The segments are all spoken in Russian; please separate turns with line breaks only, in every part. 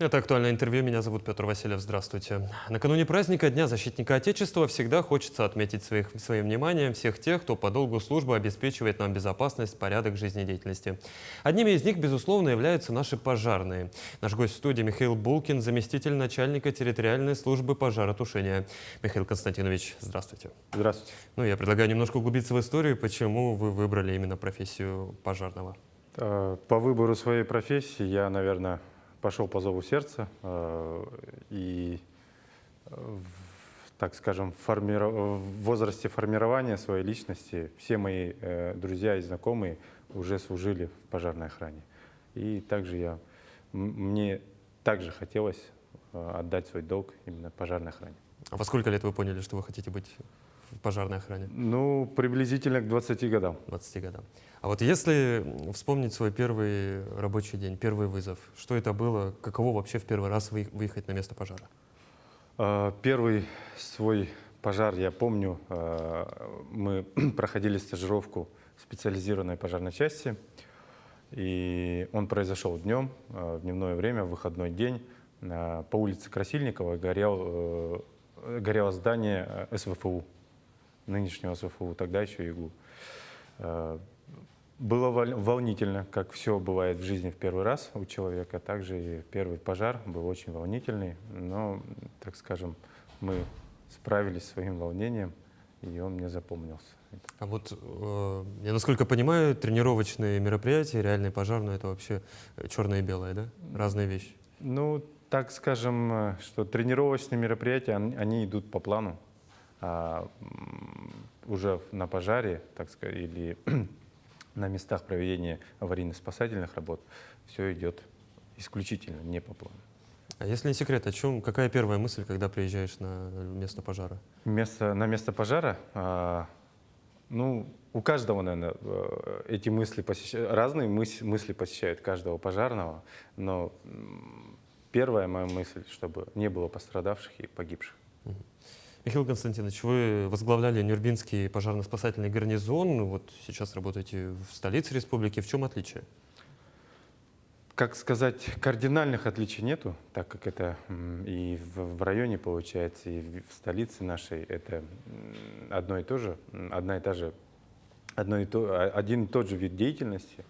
Это «Актуальное интервью». Меня зовут Петр Васильев. Здравствуйте. Накануне праздника Дня защитника Отечества всегда хочется отметить своим вниманием всех тех, кто по долгу службы обеспечивает нам безопасность, порядок жизнедеятельности. Одними из них, безусловно, являются наши пожарные. Наш гость в студии Михаил Булкин, заместитель начальника территориальной службы пожаротушения. Михаил Константинович, здравствуйте.
Здравствуйте.
Я предлагаю немножко углубиться в историю, почему вы выбрали именно профессию пожарного.
По выбору своей профессии я, наверное, пошел по зову сердца и, так скажем, в возрасте формирования своей личности все мои друзья и знакомые уже служили в пожарной охране. И также мне также хотелось отдать свой долг именно пожарной охране.
А во сколько лет вы поняли, что вы хотите быть в пожарной охране?
Ну, приблизительно к 20 годам.
20 годам. А вот если вспомнить свой первый рабочий день, первый вызов, что это было, каково вообще в первый раз выехать на место пожара?
Первый свой пожар, я помню, мы проходили стажировку в специализированной пожарной части, и он произошел днем, в дневное время, в выходной день. По улице Красильникова горело здание СВФУ, нынешнего СВФУ, тогда еще ИГУ. Было волнительно, как все бывает в жизни в первый раз у человека. Также и первый пожар был очень волнительный, но, так скажем, мы справились с своим волнением, и он мне запомнился.
А вот, я насколько понимаю, тренировочные мероприятия, реальный пожар, это вообще черное и белое, да? Разные вещи.
Ну, так скажем, что тренировочные мероприятия, они идут по плану. Уже на пожаре, так сказать, или на местах проведения аварийно-спасательных работ все идет исключительно не по плану.
А если не секрет, какая первая мысль, когда приезжаешь на место пожара?
На место пожара, у каждого, наверное, эти мысли посещают, разные мысли посещают каждого пожарного, но первая моя мысль, чтобы не было пострадавших и погибших.
Михаил Константинович, вы возглавляли Нюрбинский пожарно-спасательный гарнизон, вот сейчас работаете в столице республики. В чем отличие?
Как сказать, кардинальных отличий нету, так как это и в районе получается, и в столице нашей это один и тот же вид деятельности,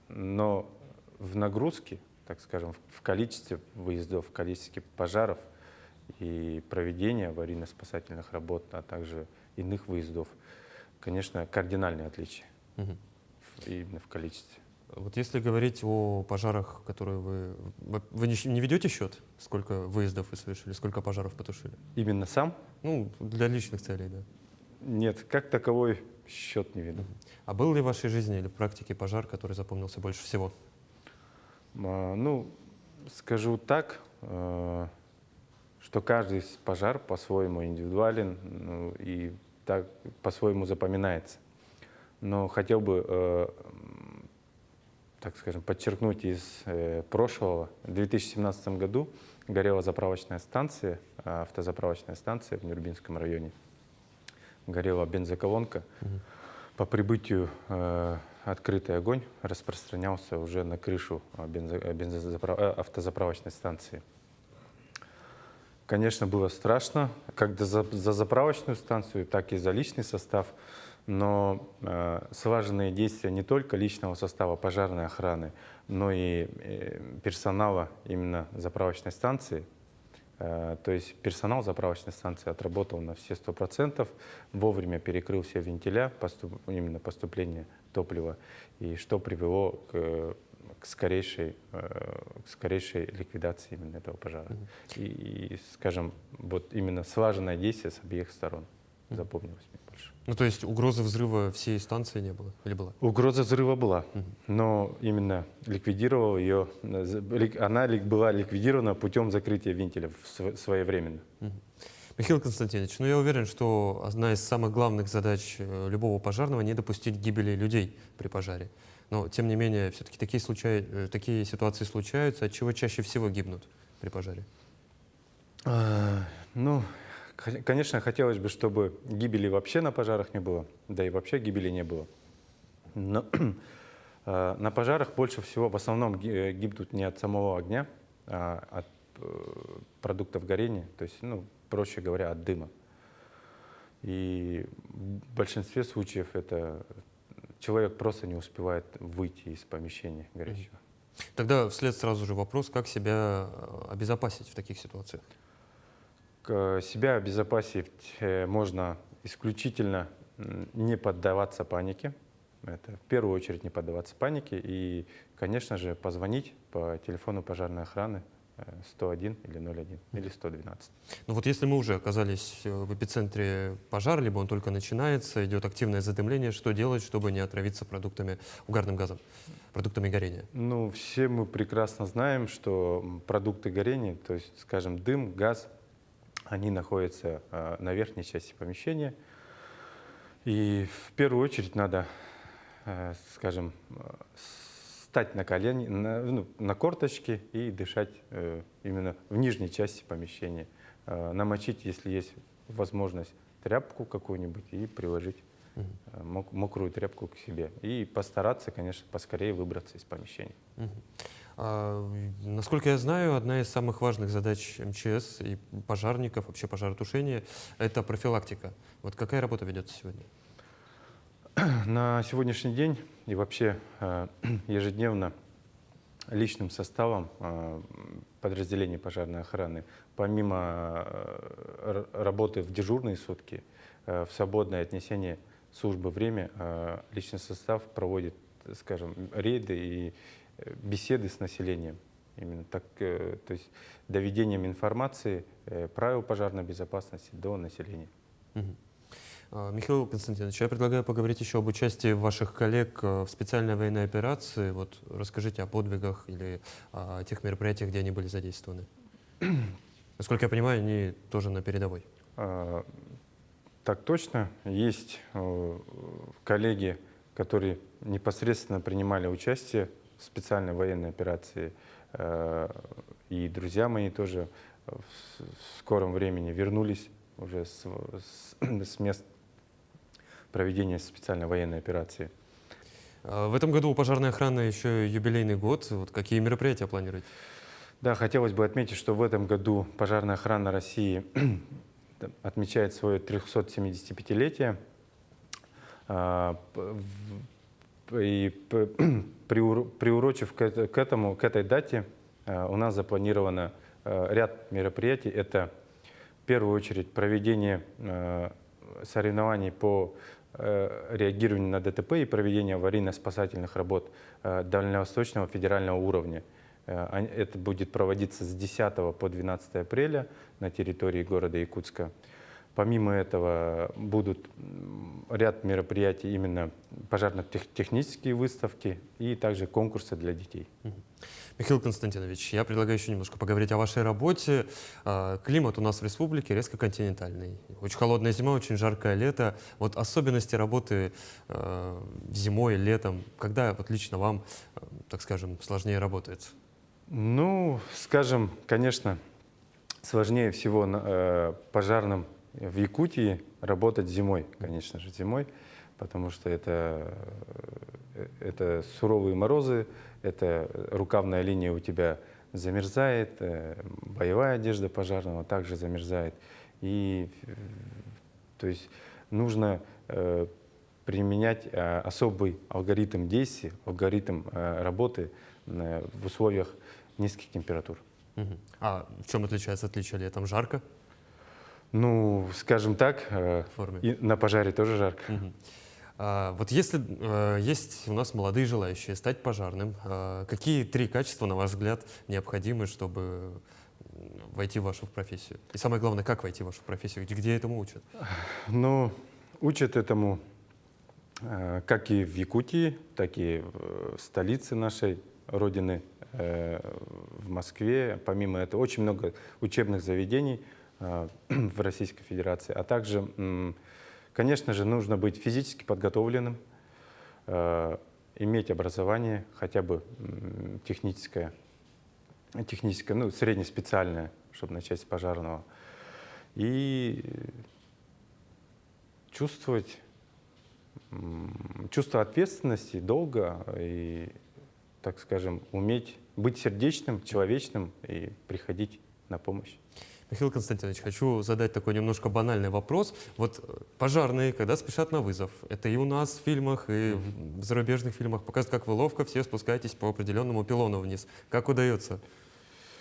но в нагрузке, так скажем, в количестве выездов, в количестве пожаров и проведения аварийно-спасательных работ, а также иных выездов, конечно, кардинальные отличия именно в количестве.
Вот если говорить о пожарах, которые вы не ведете счет, сколько выездов вы совершили, сколько пожаров потушили?
Именно сам?
Для личных целей, да.
Нет, как таковой счет не веду.
А был ли в вашей жизни или в практике пожар, который запомнился больше всего?
Скажу так, что каждый пожар по-своему индивидуален, и так по-своему запоминается. Но хотел бы, так скажем, подчеркнуть из прошлого. В 2017 году горела автозаправочная станция в Нюрбинском районе. Горела бензоколонка. По прибытию открытый огонь распространялся уже на крышу автозаправочной станции. Конечно, было страшно, как за заправочную станцию, так и за личный состав, но слаженные действия не только личного состава пожарной охраны, но и персонала именно заправочной станции. То есть персонал заправочной станции отработал на все 100%, вовремя перекрыл все вентиля, именно поступление топлива, и что привело к скорейшей ликвидации именно этого пожара. И, скажем, вот именно слаженное действие с обеих сторон запомнилось мне больше.
То есть угрозы взрыва всей станции не было? Или была?
Угроза взрыва была, но именно ликвидировал ее, она была ликвидирована путем закрытия вентиля своевременно.
Михаил Константинович, я уверен, что одна из самых главных задач любого пожарного — не допустить гибели людей при пожаре. Но, тем не менее, все-таки такие ситуации случаются. От чего чаще всего гибнут при пожаре?
Конечно, хотелось бы, чтобы гибели вообще на пожарах не было, да и вообще гибели не было. Но на пожарах больше всего в основном гибнут не от самого огня, от продуктов горения, то есть, ну, проще говоря, от дыма. И в большинстве случаев это человек просто не успевает выйти из помещения горящего.
Тогда вслед сразу же вопрос, как себя обезопасить в таких ситуациях?
Себя обезопасить можно исключительно не поддаваться панике. Это в первую очередь не поддаваться панике и, конечно же, позвонить по телефону пожарной охраны 101 или 01 или 112.
Ну вот если мы уже оказались в эпицентре пожара, либо он только начинается, идет активное задымление, что делать, чтобы не отравиться продуктами, угарным газом, продуктами горения?
Ну, все мы прекрасно знаем, что продукты горения, то есть, скажем, дым, газ, они находятся на верхней части помещения. И в первую очередь надо, скажем, встать на колени, на корточки и дышать именно в нижней части помещения. Намочить, если есть возможность, тряпку какую-нибудь и приложить мокрую тряпку к себе. И постараться, конечно, поскорее выбраться из помещения.
Насколько я знаю, одна из самых важных задач МЧС и пожарников, вообще пожаротушения, это профилактика. Вот какая работа ведется сегодня?
На сегодняшний день и вообще ежедневно личным составом подразделений пожарной охраны, помимо работы в дежурные сутки, в свободное отнесение службы время, личный состав проводит, скажем, рейды и беседы с населением. Именно так, то есть доведением информации, правил пожарной безопасности до населения.
Михаил Константинович, я предлагаю поговорить еще об участии ваших коллег в специальной военной операции. Вот расскажите о подвигах или о тех мероприятиях, где они были задействованы. Насколько я понимаю, они тоже на передовой.
Так точно. Есть коллеги, которые непосредственно принимали участие в специальной военной операции. И друзья мои тоже в скором времени вернулись уже с мест проведения специальной военной операции.
В этом году у пожарной охраны еще юбилейный год. Вот какие мероприятия планируете?
Да, хотелось бы отметить, что в этом году пожарная охрана России отмечает свое 375-летие. И приурочив к этой дате, у нас запланировано ряд мероприятий. Это в первую очередь проведение соревнований по реагированию на ДТП и проведение аварийно-спасательных работ Дальневосточного федерального уровня. Это будет проводиться с 10 по 12 апреля на территории города Якутска. Помимо этого будут ряд мероприятий, именно пожарно-технические выставки и также конкурсы для детей.
Михаил Константинович, я предлагаю еще немножко поговорить о вашей работе. Климат у нас в республике резко континентальный. Очень холодная зима, очень жаркое лето. Вот особенности работы зимой, летом, когда вот лично вам, так скажем, сложнее работается?
Ну, скажем, конечно, сложнее всего пожарным в Якутии работать зимой, конечно же, зимой, потому что это суровые морозы, это рукавная линия у тебя замерзает, боевая одежда пожарного также замерзает. И то есть нужно применять особый алгоритм действий, алгоритм работы в условиях низких температур.
А в чем отличается отличие? Летом жарко?
Ну, скажем так, и на пожаре тоже жарко.
Вот если есть у нас молодые желающие стать пожарным, какие 3 качества, на ваш взгляд, необходимы, чтобы войти в вашу профессию? И самое главное, как войти в вашу профессию? Где этому учат?
Ну, учат этому как и в Якутии, так и в столице нашей родины, в Москве. Помимо этого, очень много учебных заведений в Российской Федерации, а также, конечно же, нужно быть физически подготовленным, иметь образование, хотя бы техническое, ну, среднеспециальное, чтобы начать с пожарного, и чувство ответственности, долга и так скажем, уметь быть сердечным, человечным и приходить на помощь.
Михаил Константинович, хочу задать такой немножко банальный вопрос. Вот пожарные, когда спешат на вызов, это и у нас в фильмах, и в зарубежных фильмах показывают, как вы ловко все спускаетесь по определенному пилону вниз. Как удается?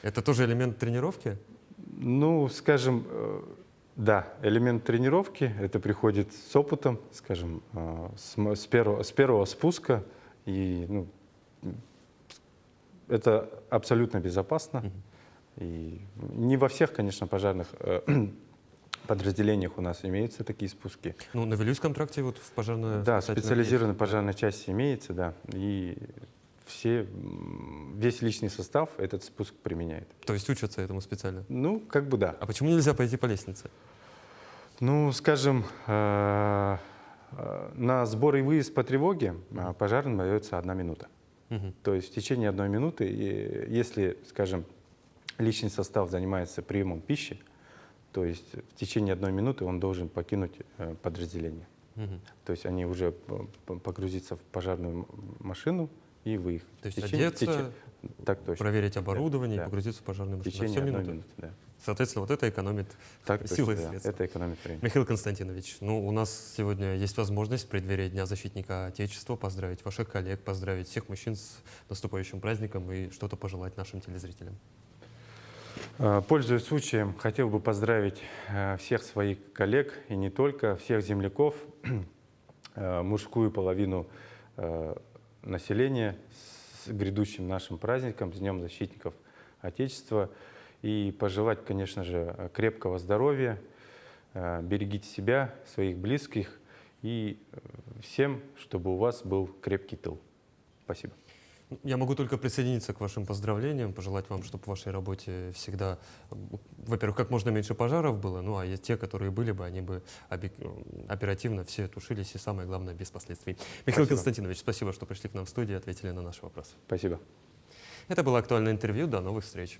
Это тоже элемент тренировки?
Ну, скажем, да, элемент тренировки, это приходит с опытом, скажем, с первого спуска, и ну, это абсолютно безопасно. И не во всех, конечно, пожарных подразделениях у нас имеются такие спуски.
Ну, на Вилюйском тракте вот в пожарной...
Да, специализированной пожарной части имеется, да. И весь личный состав этот спуск применяет.
То есть учатся этому специально?
Ну, как бы да.
А почему нельзя пойти по лестнице?
Ну, скажем, на сбор и выезд по тревоге пожарным дается 1 минута. То есть в течение 1 минуты, если, скажем, личный состав занимается приемом пищи, то есть в течение 1 минуты он должен покинуть подразделение. То есть они уже погрузиться в пожарную машину и выехать.
То есть одеться,
так точно.
проверить оборудование
Да.
и погрузиться в пожарную
В
машину.
течение
Всё
1
минуты.
минуты, да.
Соответственно, вот это экономит
Так
силы и
точно, да.
средства.
Это экономит время.
Михаил Константинович, ну, у нас сегодня есть возможность в преддверии Дня защитника Отечества поздравить ваших коллег, поздравить всех мужчин с наступающим праздником и что-то пожелать нашим телезрителям.
Пользуясь случаем, хотел бы поздравить всех своих коллег и не только, всех земляков, мужскую половину населения с грядущим нашим праздником, с Днем защитников Отечества. И пожелать, конечно же, крепкого здоровья, берегите себя, своих близких и всем, чтобы у вас был крепкий тыл. Спасибо.
Я могу только присоединиться к вашим поздравлениям, пожелать вам, чтобы в вашей работе всегда, во-первых, как можно меньше пожаров было, ну а те, которые были бы, они бы оперативно все тушились и, самое главное, без последствий. Михаил
Спасибо.
Константинович, спасибо, что пришли к нам в студию и ответили на наши вопросы.
Спасибо.
Это было актуальное интервью. До новых встреч.